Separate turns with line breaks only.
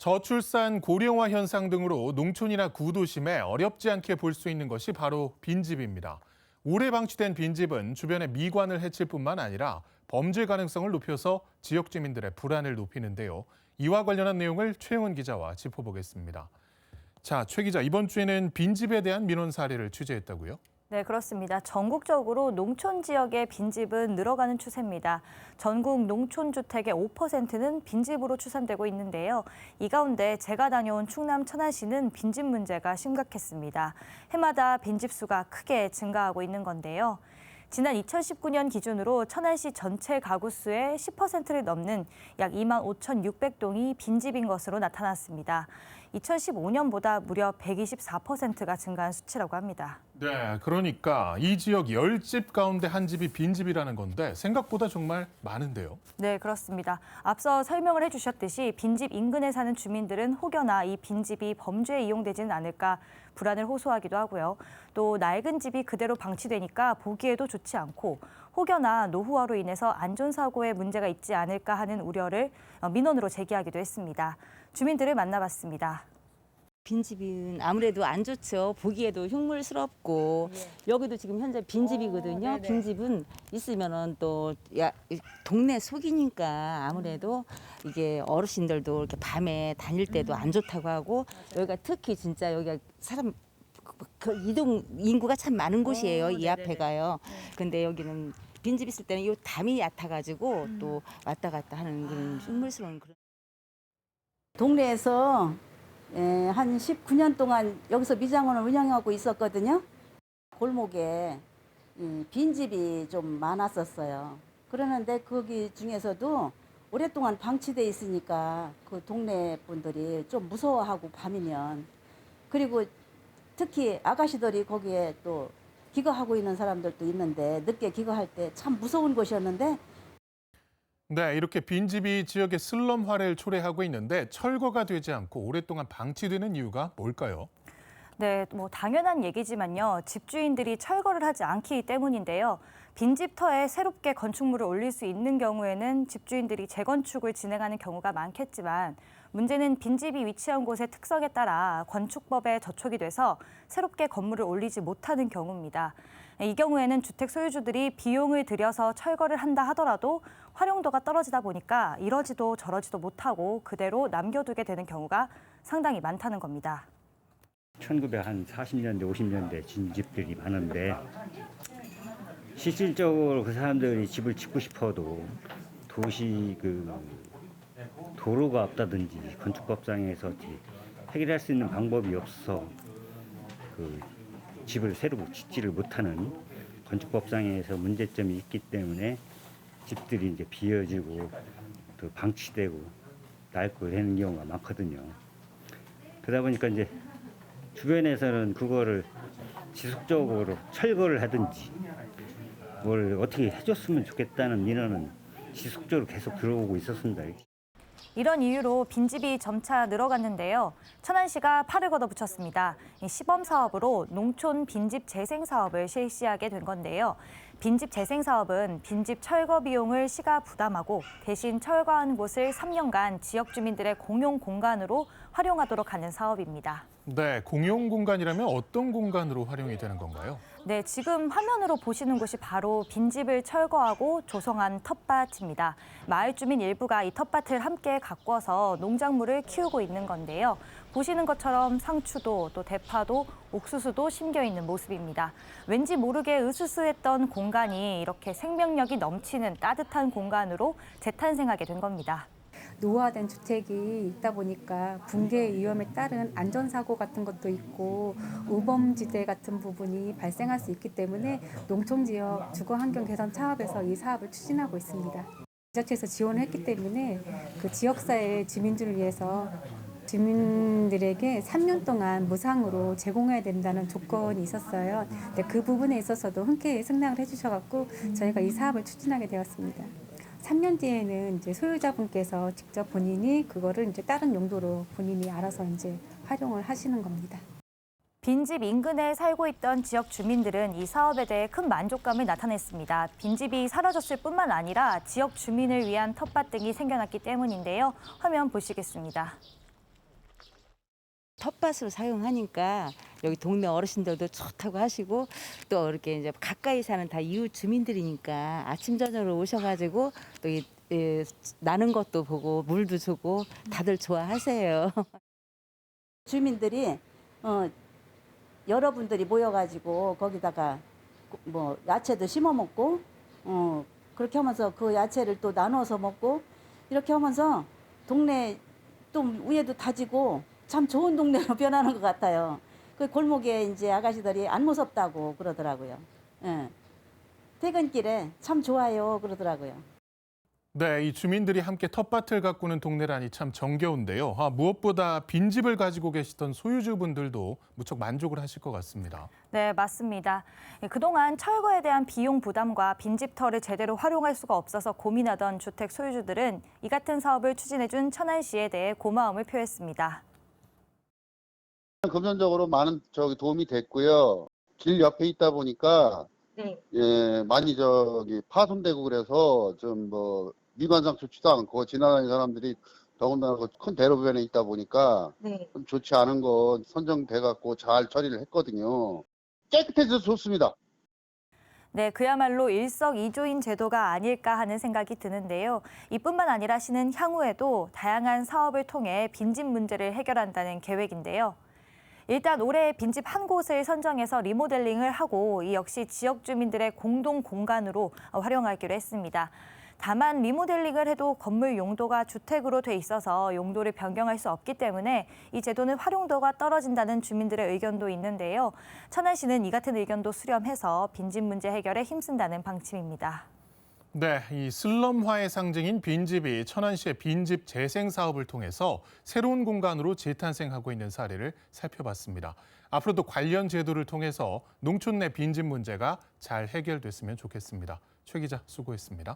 저출산 고령화 현상 등으로 농촌이나 구도심에 어렵지 않게 볼 수 있는 것이 바로 빈집입니다. 오래 방치된 빈집은 주변의 미관을 해칠 뿐만 아니라 범죄 가능성을 높여서 지역 주민들의 불안을 높이는데요. 이와 관련한 내용을 최영은 기자와 짚어보겠습니다. 자, 최 기자, 이번 주에는 빈집에 대한 민원 사례를 취재했다고요?
네, 그렇습니다. 전국적으로 농촌 지역의 빈집은 늘어가는 추세입니다. 전국 농촌 주택의 5%는 빈집으로 추산되고 있는데요. 이 가운데 제가 다녀온 충남 천안시는 빈집 문제가 심각했습니다. 해마다 빈집 수가 크게 증가하고 있는 건데요. 지난 2019년 기준으로 천안시 전체 가구 수의 10%를 넘는 약 25,600동이 빈집인 것으로 나타났습니다. 2015년보다 무려 124%가 증가한 수치라고 합니다.
네, 그러니까 이 지역 10집 가운데 한 집이 빈집이라는 건데 생각보다 정말 많은데요.
네, 그렇습니다. 앞서 설명을 해주셨듯이 빈집 인근에 사는 주민들은 혹여나 이 빈집이 범죄에 이용되지는 않을까 불안을 호소하기도 하고요. 또 낡은 집이 그대로 방치되니까 보기에도 좋지 않고 혹여나 노후화로 인해서 안전사고에 문제가 있지 않을까 하는 우려를 민원으로 제기하기도 했습니다. 주민들을 만나봤습니다.
빈집은 아무래도 안 좋죠. 보기에도 흉물스럽고 여기도 지금 현재 빈집이거든요. 빈집은 있으면은 또 동네 속이니까 아무래도 이게 어르신들도 이렇게 밤에 다닐 때도 안 좋다고 하고 여기가 특히 진짜 여기가 사람 그 이동 인구가 참 많은 곳이에요. 이 앞에가요. 근데 여기는 빈집 있을 때는 이 담이 얕아가지고 또 왔다 갔다 하는 그런 흉물스러운 그런.
동네에서 한 19년 동안 여기서 미장원을 운영하고 있었거든요. 골목에 빈집이 좀 많았었어요. 그러는데 거기 중에서도 오랫동안 방치돼 있으니까 그 동네 분들이 좀 무서워하고 밤이면 그리고 특히 아가씨들이 거기에 또 기거하고 있는 사람들도 있는데 늦게 기거할 때 참 무서운 곳이었는데
네, 이렇게 빈집이 지역의 슬럼화를 초래하고 있는데 철거가 되지 않고 오랫동안 방치되는 이유가 뭘까요?
네, 당연한 얘기지만요. 집주인들이 철거를 하지 않기 때문인데요. 빈집터에 새롭게 건축물을 올릴 수 있는 경우에는 집주인들이 재건축을 진행하는 경우가 많겠지만 문제는 빈집이 위치한 곳의 특성에 따라 건축법에 저촉이 돼서 새롭게 건물을 올리지 못하는 경우입니다. 이 경우에는 주택 소유주들이 비용을 들여서 철거를 한다 하더라도 활용도가 떨어지다 보니까 이러지도 저러지도 못하고 그대로 남겨두게 되는 경우가 상당히 많다는 겁니다.
1940년대, 50년대 진 집들이 많은데 실질적으로 그 사람들이 집을 짓고 싶어도 도시 도로가 없다든지 건축법상에서 해결할 수 있는 방법이 없어서 집을 새로 짓지를 못하는 건축법상에서 문제점이 있기 때문에 집들이 이제 비어지고 또 방치되고 낡고 되는 경우가 많거든요. 그러다 보니까 이제 주변에서는 그거를 지속적으로 철거를 하든지 뭘 어떻게 해줬으면 좋겠다는 민원은 지속적으로 계속 들어오고 있었습니다.
이런 이유로 빈집이 점차 늘어갔는데요. 천안시가 팔을 걷어붙였습니다. 이 시범 사업으로 농촌 빈집 재생 사업을 실시하게 된 건데요. 빈집 재생 사업은 빈집 철거 비용을 시가 부담하고 대신 철거한 곳을 3년간 지역 주민들의 공용 공간으로 활용하도록 하는 사업입니다.
네, 공용 공간이라면 어떤 공간으로 활용이 되는 건가요?
네, 지금 화면으로 보시는 곳이 바로 빈집을 철거하고 조성한 텃밭입니다. 마을 주민 일부가 이 텃밭을 함께 가꿔서 농작물을 키우고 있는 건데요. 보시는 것처럼 상추도 또 대파도 옥수수도 심겨 있는 모습입니다. 왠지 모르게 으스스했던 공간이 이렇게 생명력이 넘치는 따뜻한 공간으로 재탄생하게 된 겁니다.
노후화된 주택이 있다 보니까 붕괴 위험에 따른 안전사고 같은 것도 있고 우범지대 같은 부분이 발생할 수 있기 때문에 농촌지역 주거환경 개선 차원에서 이 사업을 추진하고 있습니다. 지자체에서 지원을 했기 때문에 그 지역사회 주민들을 위해서 주민들에게 3년 동안 무상으로 제공해야 된다는 조건이 있었어요. 근데 그 부분에 있어서도 흔쾌히 승낙을 해주셔갖고 저희가 이 사업을 추진하게 되었습니다. 3년 뒤에는 이제 소유자분께서 직접 본인이 그거를 이제 다른 용도로 본인이 알아서 이제 활용을 하시는 겁니다.
빈집 인근에 살고 있던 지역 주민들은 이 사업에 대해 큰 만족감을 나타냈습니다. 빈집이 사라졌을 뿐만 아니라 지역 주민을 위한 텃밭 등이 생겨났기 때문인데요. 화면 보시겠습니다.
텃밭으로 사용하니까 여기 동네 어르신들도 좋다고 하시고 또 이렇게 이제 가까이 사는 다 이웃 주민들이니까 아침 저녁으로 오셔가지고 또 나는 것도 보고 물도 주고 다들 좋아하세요.
주민들이 여러분들이 모여가지고 거기다가 뭐 야채도 심어 먹고 그렇게 하면서 그 야채를 또 나눠서 먹고 이렇게 하면서 동네 또 위에도 다지고 참 좋은 동네로 변하는 것 같아요. 그 골목에 이제 아가씨들이 안 무섭다고 그러더라고요. 예. 퇴근길에 참 좋아요 그러더라고요.
네, 이 주민들이 함께 텃밭을 가꾸는 동네라니 참 정겨운데요. 무엇보다 빈집을 가지고 계시던 소유주분들도 무척 만족을 하실 것 같습니다.
네, 맞습니다. 그동안 철거에 대한 비용 부담과 빈집터를 제대로 활용할 수가 없어서 고민하던 주택 소유주들은 이 같은 사업을 추진해준 천안시에 대해 고마움을 표했습니다.
금전적으로 많은 도움이 됐고요. 길 옆에 있다 보니까 예, 많이 파손되고 그래서 좀 미관상 좋지도 않고 지나다니는 사람들이 더군다나 큰 대로변에 있다 보니까 좀 좋지 않은 거 선정돼 갖고 잘 처리를 했거든요. 깨끗해서 좋습니다.
네, 그야말로 일석이조인 제도가 아닐까 하는 생각이 드는데요. 이뿐만 아니라 시는 향후에도 다양한 사업을 통해 빈집 문제를 해결한다는 계획인데요. 일단 올해 빈집 한 곳을 선정해서 리모델링을 하고 이 역시 지역 주민들의 공동 공간으로 활용하기로 했습니다. 다만 리모델링을 해도 건물 용도가 주택으로 돼 있어서 용도를 변경할 수 없기 때문에 이 제도는 활용도가 떨어진다는 주민들의 의견도 있는데요. 천안시는 이 같은 의견도 수렴해서 빈집 문제 해결에 힘쓴다는 방침입니다.
네, 이 슬럼화의 상징인 빈집이 천안시의 빈집 재생 사업을 통해서 새로운 공간으로 재탄생하고 있는 사례를 살펴봤습니다. 앞으로도 관련 제도를 통해서 농촌 내 빈집 문제가 잘 해결됐으면 좋겠습니다. 최 기자 수고했습니다.